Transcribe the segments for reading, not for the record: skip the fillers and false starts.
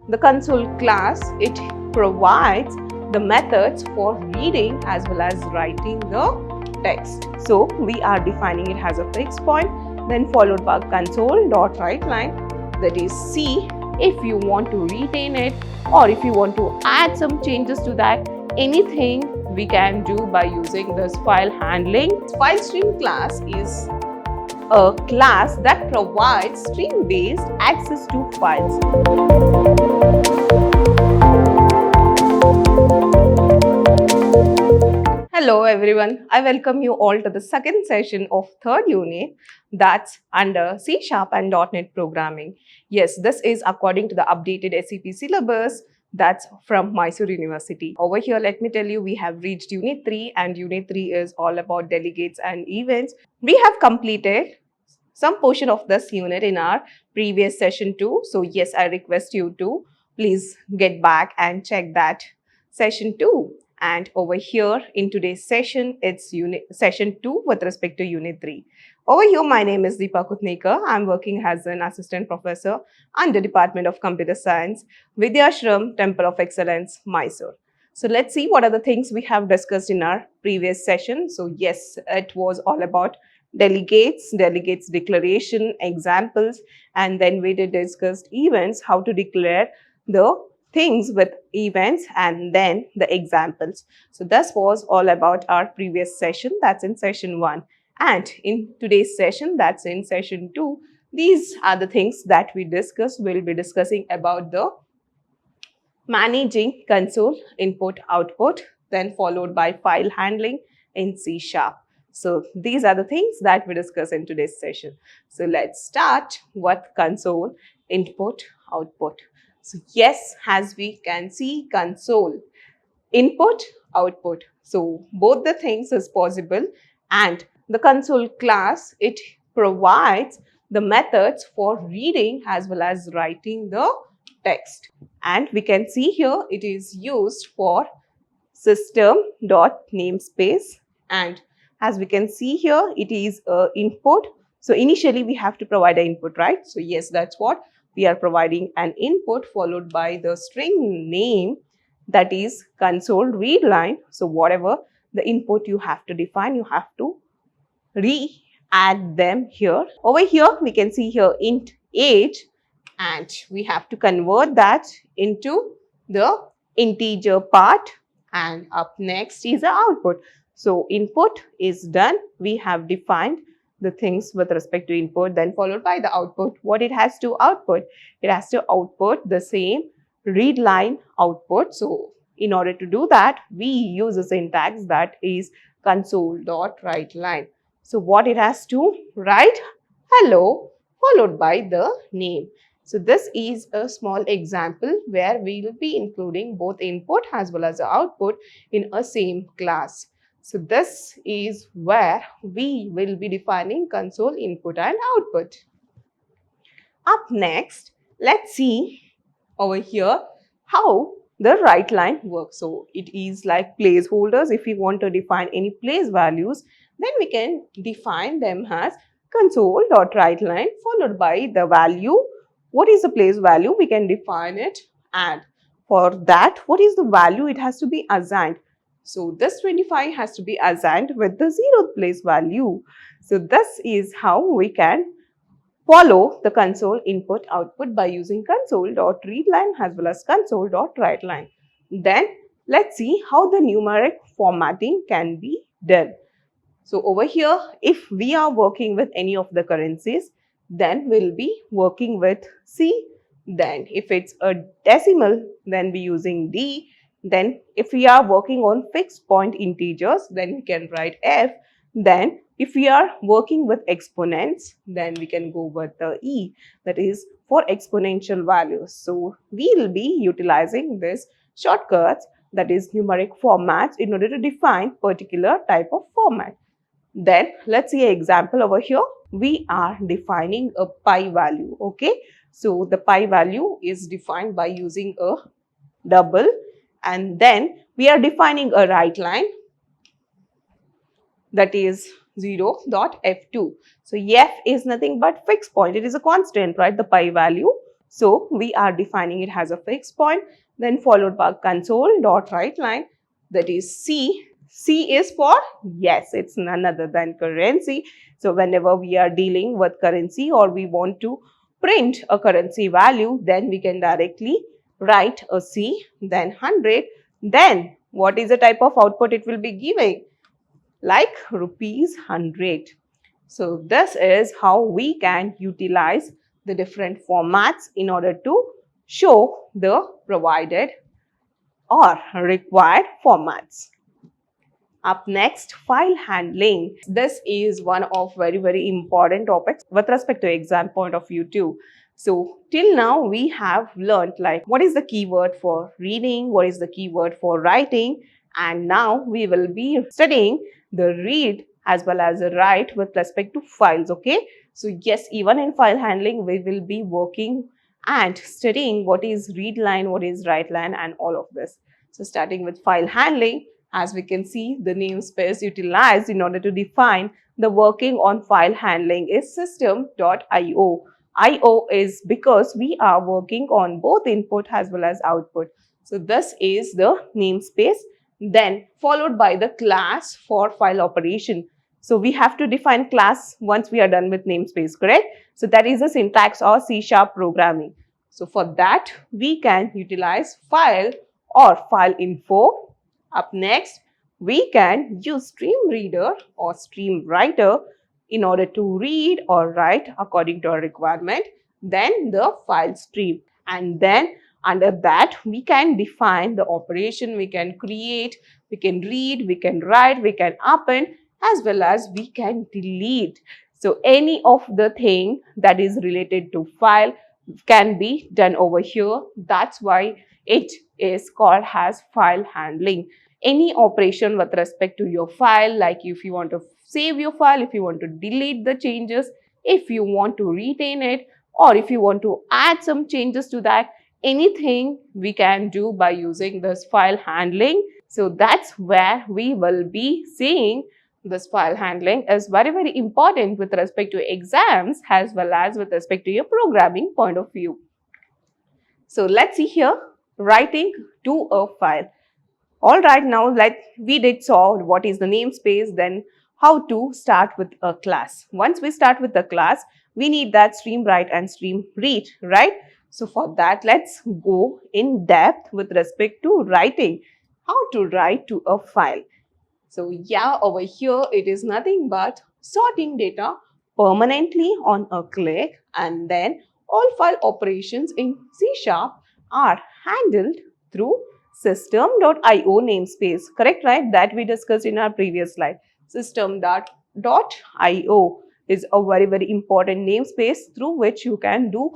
the console class, it provides the methods for reading as well as writing the text. So we are defining it as a fixed point, then followed by console.WriteLine, that is C. If you want to retain it or if you want to add some changes to that, anything we can do by using this file handling. File stream class is a class that provides stream-based access to files. Hello everyone, I welcome you all to the second session of third unit, that's under C# and .NET programming. Yes, this is according to the updated SEP syllabus, that's from Mysuru University. Over here, let me tell you, we have reached Unit 3 and Unit 3 is all about delegates and events. We have completed some portion of this unit in our previous session too. So yes, I request you to please get back and check that session 2. And over here in today's session, it's session 2 with respect to Unit 3. Over here, my name is Deepa Kutnekar. I'm working as an assistant professor under Department of Computer Science, Vidhyaashram, Temple of Excellence, Mysuru. So let's see what are the things we have discussed in our previous session. So yes, it was all about delegates declaration, examples, and then we did discuss events, how to declare the things with events and then the examples. So this was all about our previous session, that's in session 1. And in today's session, that's in session 2, these are the things that we discussed. We'll be discussing about the managing console input output, then followed by file handling in C#. So these are the things that we discuss in today's session. So let's start with console input output. So yes, as we can see, console input output. So both the things is possible, and the console class, it provides the methods for reading as well as writing the text. And we can see here it is used for system.namespace, and as we can see here, it is input. So initially we have to provide an input, right? So yes, that's what we are providing, an input followed by the string name, that is console read line. So whatever the input you have to define, you have to re-add them here. Over here, we can see here int age, and we have to convert that into the integer part, and up next is the output. So input is done. We have defined the things with respect to input, then followed by the output. What it has to output? It has to output the same read line output. So in order to do that, we use a syntax that is console.WriteLine. So what it has to write? Hello followed by the name. So this is a small example where we will be including both input as well as the output in a same class. So this is where we will be defining console input and output. Up next, let's see over here how the write line works. So it is like placeholders. If we want to define any place values, then we can define them as console.WriteLine followed by the value. What is the place value? We can define it, and for that, what is the value? It has to be assigned. So this 25 has to be assigned with the 0th place value. So this is how we can follow the console input output by using console.readLine as well as console.WriteLine. Then let's see how the numeric formatting can be done. So over here, if we are working with any of the currencies, then we'll be working with C. Then if it's a decimal, then be using D. Then if we are working on fixed point integers, then we can write F. Then if we are working with exponents, then we can go with the E, that is for exponential values. So we will be utilizing this shortcuts, that is numeric formats, in order to define particular type of format. Then let's see an example over here. We are defining a pi value. Okay, so the pi value is defined by using a double, and then we are defining a write line, that is 0.f2. So f is nothing but fixed point. It is a constant, right? The pi value. So we are defining it as a fixed point, then followed by console.WriteLine, that is C. C is for, yes, it's none other than currency. So whenever we are dealing with currency or we want to print a currency value, then we can directly write a C, then 100. Then what is the type of output it will be giving? Like rupees 100. So this is how we can utilize the different formats in order to show the provided or required formats. Up next, file handling. This is one of very important topics with respect to exam point of view too. So till now we have learned like what is the keyword for reading, what is the keyword for writing, and now we will be studying the read as well as the write with respect to files. Okay, so yes, even in file handling we will be working and studying what is read line, what is write line, and all of this. So starting with file handling, as we can see, the namespace utilized in order to define the working on file handling is system.io. IO is because we are working on both input as well as output. So this is the namespace, then followed by the class for file operation. So we have to define class once we are done with namespace, correct? So that is the syntax of C# programming. So for that, we can utilize file or file info. Up next, we can use stream reader or stream writer in order to read or write according to our requirement, then the file stream. And then under that, we can define the operation, we can create, we can read, we can write, we can append, as well as we can delete. So any of the thing that is related to file can be done over here. That's why it is called as file handling. Any operation with respect to your file, like if you want to save your file, if you want to delete the changes, if you want to retain it, or if you want to add some changes to that, anything we can do by using this file handling. So that's where we will be seeing this file handling is very important with respect to exams as well as with respect to your programming point of view. So let's see here, writing to a file. Alright, now like we did saw what is the namespace, then how to start with a class. Once we start with the class, we need that stream write and stream read, right? So for that, let's go in depth with respect to writing. How to write to a file. So yeah, over here it is nothing but sorting data permanently on a click, and then all file operations in C# are handled through system.io namespace. Correct, right? That we discussed in our previous slide. System.io is a very important namespace through which you can do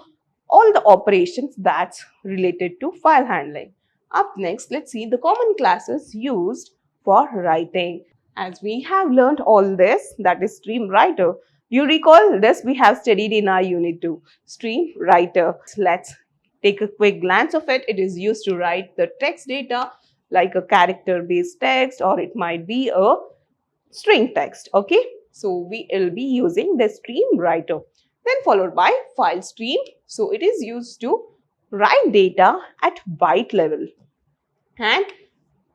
all the operations that's related to file handling. Up next, let's see the common classes used for writing. As we have learned all this, that is stream writer. You recall this we have studied in our unit 2, stream writer. Let's take a quick glance of it. It is used to write the text data like a character-based text, or it might be a string text. Okay, so we will be using the stream writer. Then followed by file stream. So it is used to write data at byte level, and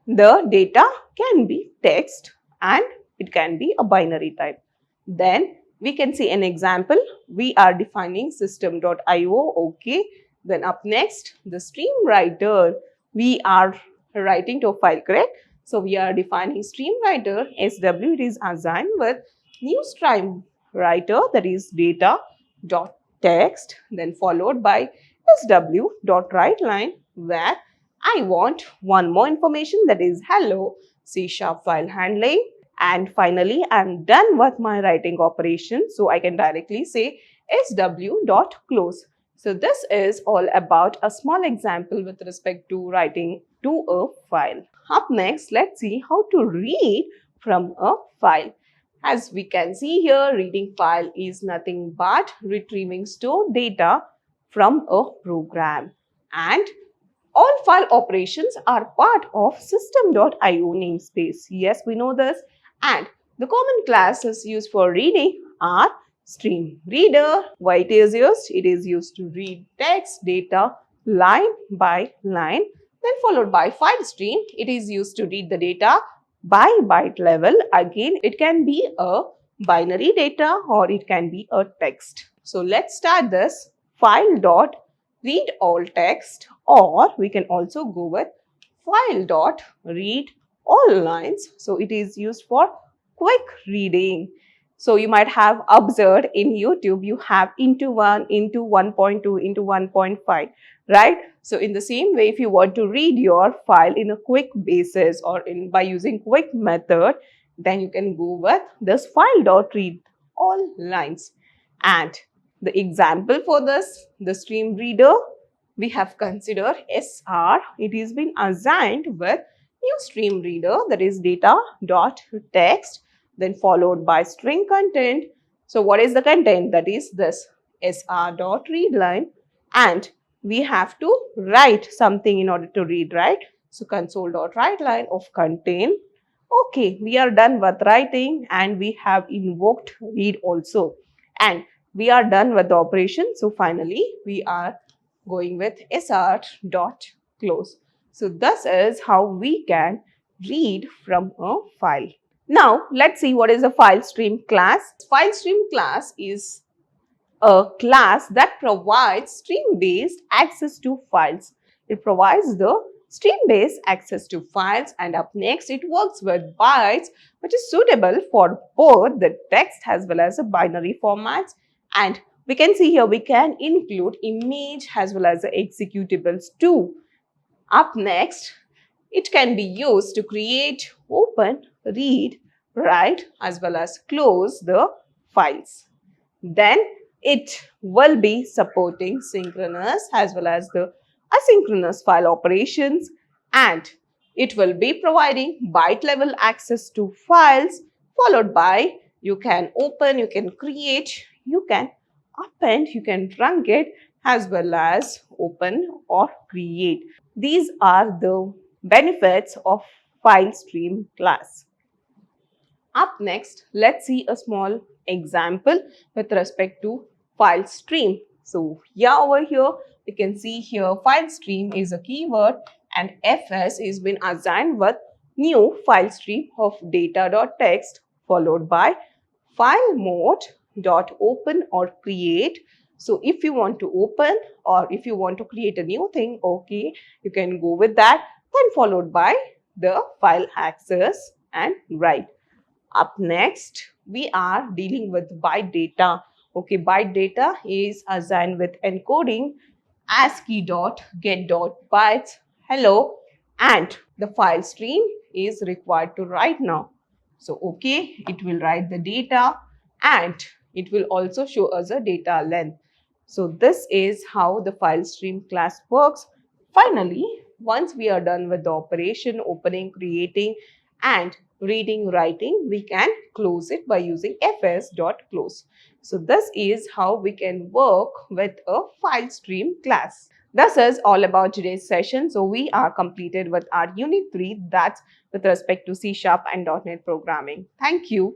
the data can be text and it can be a binary type. Then we can see an example. We are defining system.io. Okay. Then up next, the stream writer. We are writing to a file, correct? So we are defining stream writer. SW, it is assigned with new stream writer, that is data.text, then followed by sw.writeLine, where I want one more information, that is hello C# file handling. And finally, I'm done with my writing operation. So I can directly say sw.close. So this is all about a small example with respect to writing to a file. Up next, let's see how to read from a file. As we can see here, reading file is nothing but retrieving stored data from a program. And all file operations are part of system.io namespace. Yes, we know this. And the common classes used for reading are stream reader. Why it is used? It is used to read text data line by line. Then followed by file stream. It is used to read the data by byte level. Again, it can be a binary data or it can be a text. So let's start this. File dot read all text, or we can also go with file dot read all lines. So it is used for quick reading. So you might have observed in YouTube, you have into 1, into 1.2, into 1.5, right? So in the same way, if you want to read your file in a quick basis or by using quick method, then you can go with this file dot read all lines. And the example for this, the stream reader, we have considered SR. It is been assigned with new stream reader, that is data dot text, then followed by string content. So what is the content? That is this SR dot read line, and we have to write something in order to read, right? So console dot write line of content. Okay, we are done with writing and we have invoked read also, and we are done with the operation. So finally we are going with SR dot close. So this is how we can read from a file. Now let's see what is a file stream class. File stream class is a class that provides stream-based access to files. It provides the stream-based access to files, and up next it works with bytes, which is suitable for both the text as well as the binary formats. And we can see here we can include image as well as the executables too. Up next, it can be used to create, open, read, write as well as close the files. Then it will be supporting synchronous as well as the asynchronous file operations, and it will be providing byte level access to files, followed by you can open, you can create, you can append, you can trunc it as well as open or create. These are the benefits of file stream class. Up next, let's see a small example with respect to file stream. So yeah, over here you can see here file stream is a keyword and fs is been assigned with new file stream of data.text followed by file mode dot open or create. So if you want to open or if you want to create a new thing, okay, you can go with that. Then followed by the file access and write. Up next, we are dealing with byte data. Okay, byte data is assigned with encoding ASCII.get.bytes hello, and the file stream is required to write now. So, okay, it will write the data and it will also show us a data length. So, this is how the file stream class works. Finally, once we are done with the operation, opening, creating, and reading, writing, we can close it by using fs.close. So this is how we can work with a file stream class. This is all about today's session. So we are completed with our unit 3, that's with respect to C# and .NET programming. Thank you.